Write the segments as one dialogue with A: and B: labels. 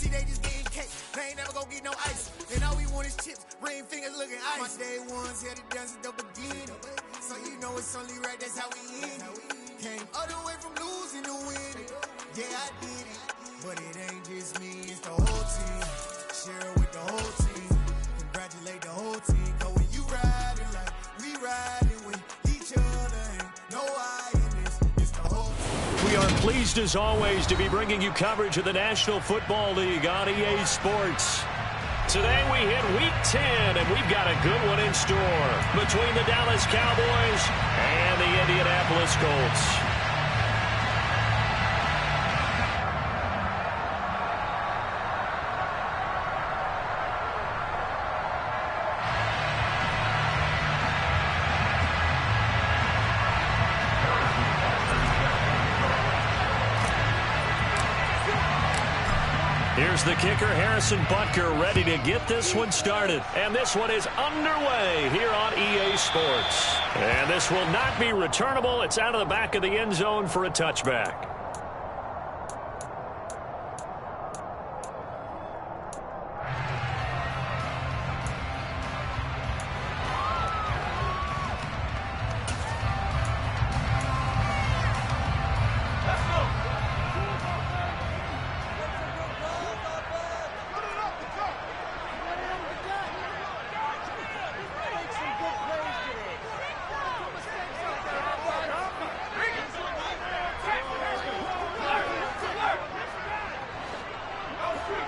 A: See, they just getting cake. They ain't never gonna get no ice. And all we want is chips. Ring fingers looking ice. My day ones here to dance at the beginning. So you know it's only right, that's how we end. Came all the way from losing to winning. Yeah, I did it. But it ain't just me, it's the whole team. Share it with the whole team. Congratulate the whole team. Cause when you riding like we riding with each other, ain't no I in this, it's the whole team.
B: We are pleased as always to be bringing you coverage of the National Football League on EA Sports. Today we hit Week 10, and we've got a good one in store between the Dallas Cowboys and the Indianapolis Colts. Here's the kicker, Harrison Butker, ready to get this one started. And this one is underway here on EA Sports. And this will not be returnable. It's out of the back of the end zone for a touchback.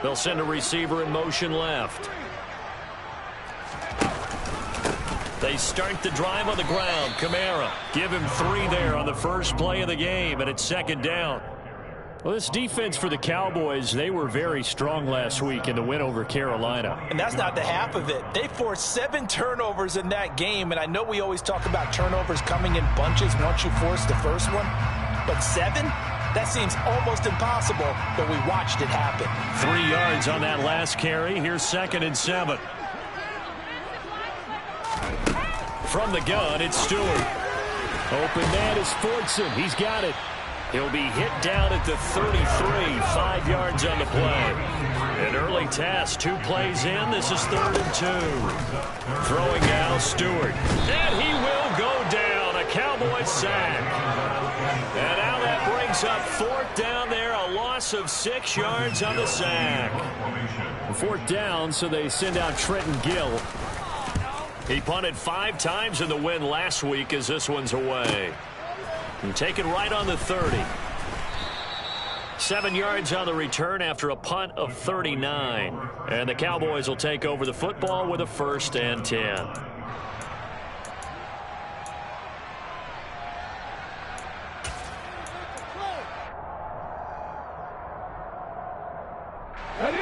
B: They'll send a receiver in motion left. They start the drive on the ground. Kamara, give him 3 there on the first play of the game, and it's second down. Well, this defense for the Cowboys, they were very strong last week in the win over Carolina.
C: And that's not the half of it. They forced 7 turnovers in that game, and I know we always talk about turnovers coming in bunches once you force the first one, but 7? That seems almost impossible, but we watched it happen.
B: 3 yards on that last carry. Here's 2nd and 7. From the gun, it's Stewart. Open man is Fordson. He's got it. He'll be hit down at the 33, 5 yards on the play. An early test, 2 plays in. This is 3rd and 2. Throwing now, Stewart. And he will go down. A Cowboy sack. And now that brings up 4th down there. A loss of 6 yards on the sack.
D: 4th down, so they send out Trenton Gill.
B: He punted 5 times in the win last week as this one's away. And taken right on the 30. 7 yards on the return after a punt of 39. And the Cowboys will take over the football with a 1st and 10.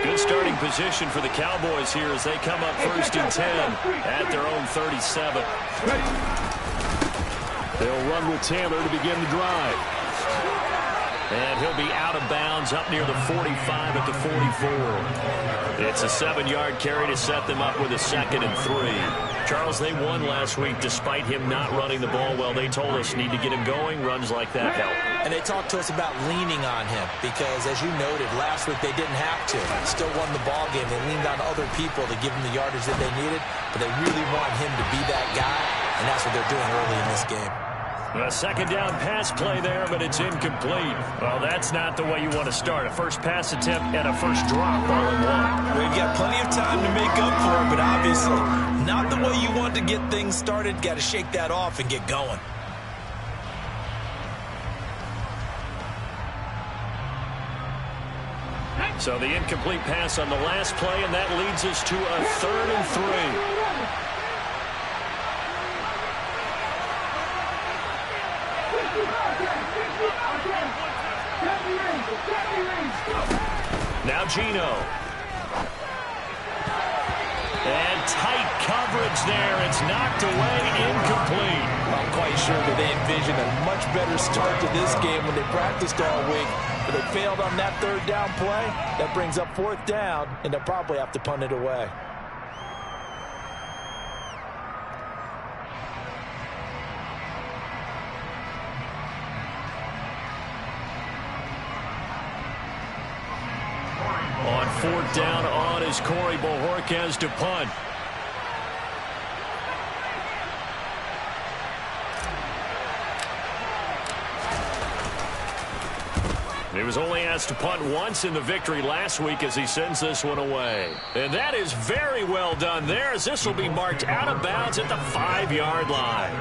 B: Good starting position for the Cowboys here as they come up 1st and 10 at their own 37.
D: They'll run with Taylor to begin the drive.
B: And he'll be out of bounds up near the 45 at the 44. It's a 7-yard carry to set them up with a 2nd and 3. Charles, they won last week despite him not running the ball well. They told us need to get him going. Runs like that help.
C: And they talked to us about leaning on him because, as you noted, last week they didn't have to. Still won the ball game. They leaned on other people to give them the yardage that they needed, but they really want him to be that guy, and that's what they're doing early in this game.
B: A 2nd down pass play there, but it's incomplete. Well, that's not the way you want to start. A first pass attempt and a first drop all in one.
C: We've got plenty of time to make up for it, but obviously not the way you want to get things started. Got to shake that off and get going.
B: So the incomplete pass on the last play, and that leads us to a 3rd and 3. Now Gino. And tight coverage there. It's knocked away, incomplete.
C: I'm quite sure that they envisioned a much better start to this game when they practiced all week. But they failed on that 3rd down play. That brings up 4th down, and they'll probably have to punt it away.
B: On 4th down on is Corey Bojorquez to punt. He was only asked to punt once in the victory last week as he sends this one away. And that is very well done there, as this will be marked out of bounds at the 5-yard line.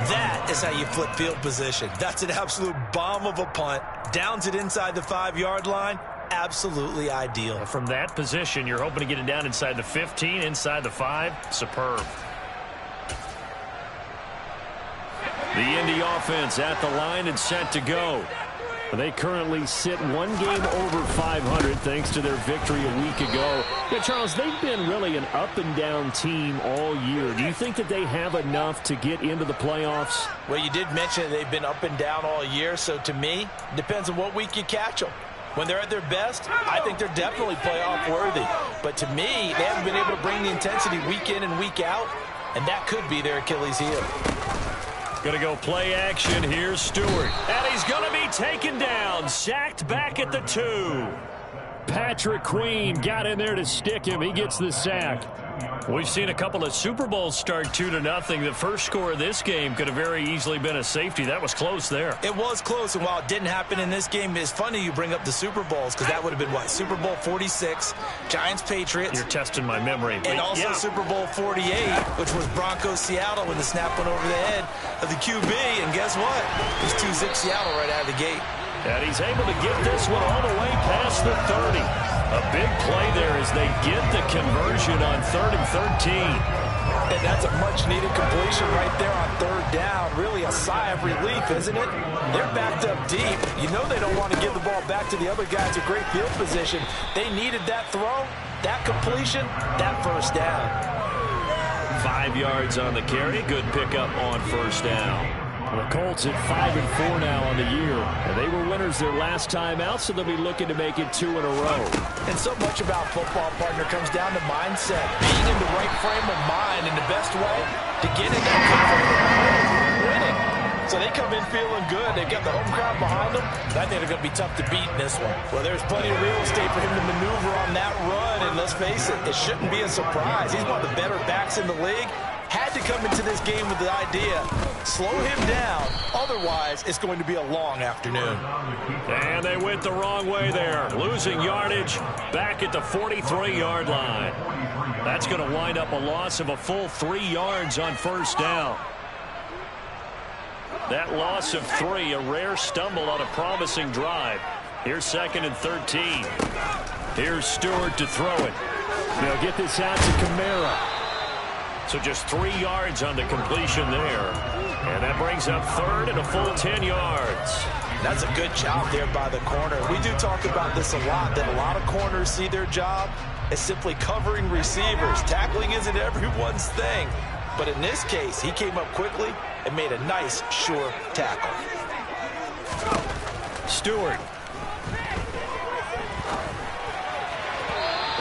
C: That is how you flip field position. That's an absolute bomb of a punt. Downs it inside the 5-yard line. Absolutely ideal.
B: From that position, you're hoping to get it down inside the 15, inside the 5. Superb. The Indy offense at the line and set to go. They currently sit one game over 500 thanks to their victory a week ago. Yeah, Charles, they've been really an up-and-down team all year. Do you think that they have enough to get into the playoffs?
C: Well, you did mention they've been up and down all year, so to me, it depends on what week you catch them. When they're at their best, I think they're definitely playoff worthy. But to me, they haven't been able to bring the intensity week in and week out, and that could be their Achilles heel.
B: Going to go play action. Here's Stewart. And he's going to be taken down. Sacked back at the 2.
D: Patrick Queen got in there to stick him. He gets the sack.
B: We've seen a couple of Super Bowls start 2-0. The first score of this game could have very easily been a safety. That was close there.
C: It was close, and while it didn't happen in this game, it's funny you bring up the Super Bowls, because that would have been, what, Super Bowl 46, Giants-Patriots.
B: You're testing my memory.
C: And also Super Bowl 48, which was Broncos-Seattle when the snap went over the head of the QB, and guess what? He's 2-zip Seattle right out of the gate.
B: And he's able to get this one all the way past the 30. A big play there as they get the conversion on 3rd and 13.
C: And that's a much-needed completion right there on 3rd down. Really a sigh of relief, isn't it? They're backed up deep. You know they don't want to give the ball back to the other guys in great field position. They needed that throw, that completion, that 1st down.
B: 5 yards on the carry. Good pickup on 1st down.
D: The Colts at 5-4 now on the year. And they were winners their last time out, so they'll be looking to make it 2 in a row.
C: And so much about football, partner, comes down to mindset. Being in the right frame of mind, and the best way to get in that good frame of mind, winning. So they come in feeling good. They've got the home crowd behind them. I think they're going to be tough to beat in this one. Well, there's plenty of real estate for him to maneuver on that run. And let's face it, it shouldn't be a surprise. He's one of the better backs in the league. Had to come into this game with the idea, slow him down. Otherwise, it's going to be a long afternoon.
B: And they went the wrong way there. Losing yardage back at the 43-yard line. That's going to wind up a loss of a full 3 yards on 1st down. That loss of 3, a rare stumble on a promising drive. Here's 2nd and 13. Here's Stewart to throw it.
D: They'll get this out to Kamara.
B: So just 3 yards on the completion there. And that brings up 3rd and a full 10 yards.
C: That's a good job there by the corner. We do talk about this a lot, that a lot of corners see their job as simply covering receivers. Tackling isn't everyone's thing. But in this case, he came up quickly and made a nice, sure tackle.
B: Stewart.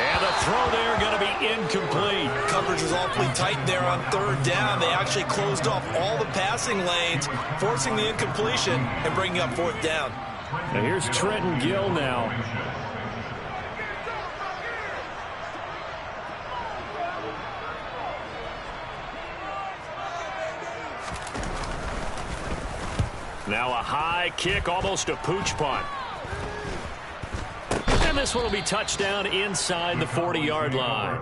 B: And the throw there going to be incomplete.
C: Coverage was awfully tight there on 3rd down. They actually closed off all the passing lanes, forcing the incompletion and bringing up 4th down.
D: Now here's Trenton Gill now.
B: Now a high kick, almost a pooch punt. And this one will be touchdown inside the 40-yard line.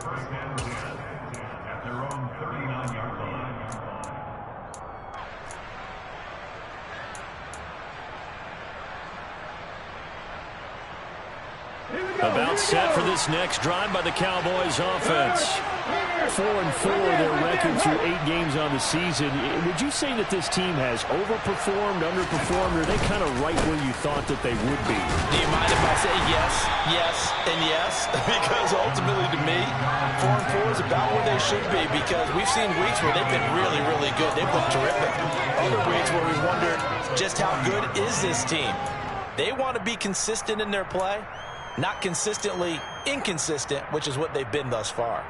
B: About set for this next drive by the Cowboys offense.
D: 4-4 their record through 8 games on the season. Would you say that this team has overperformed, underperformed, or are they kind of right where you thought that they would be?
C: Do you mind if I say yes, yes, and yes? Because ultimately to me, 4-4 is about where they should be, because we've seen weeks where they've been really, really good. They've looked terrific. Other weeks where we wondered just how good is this team. They want to be consistent in their play, not consistently inconsistent, which is what they've been thus far.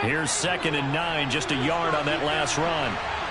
B: Here's 2nd and 9, just a yard on that last run.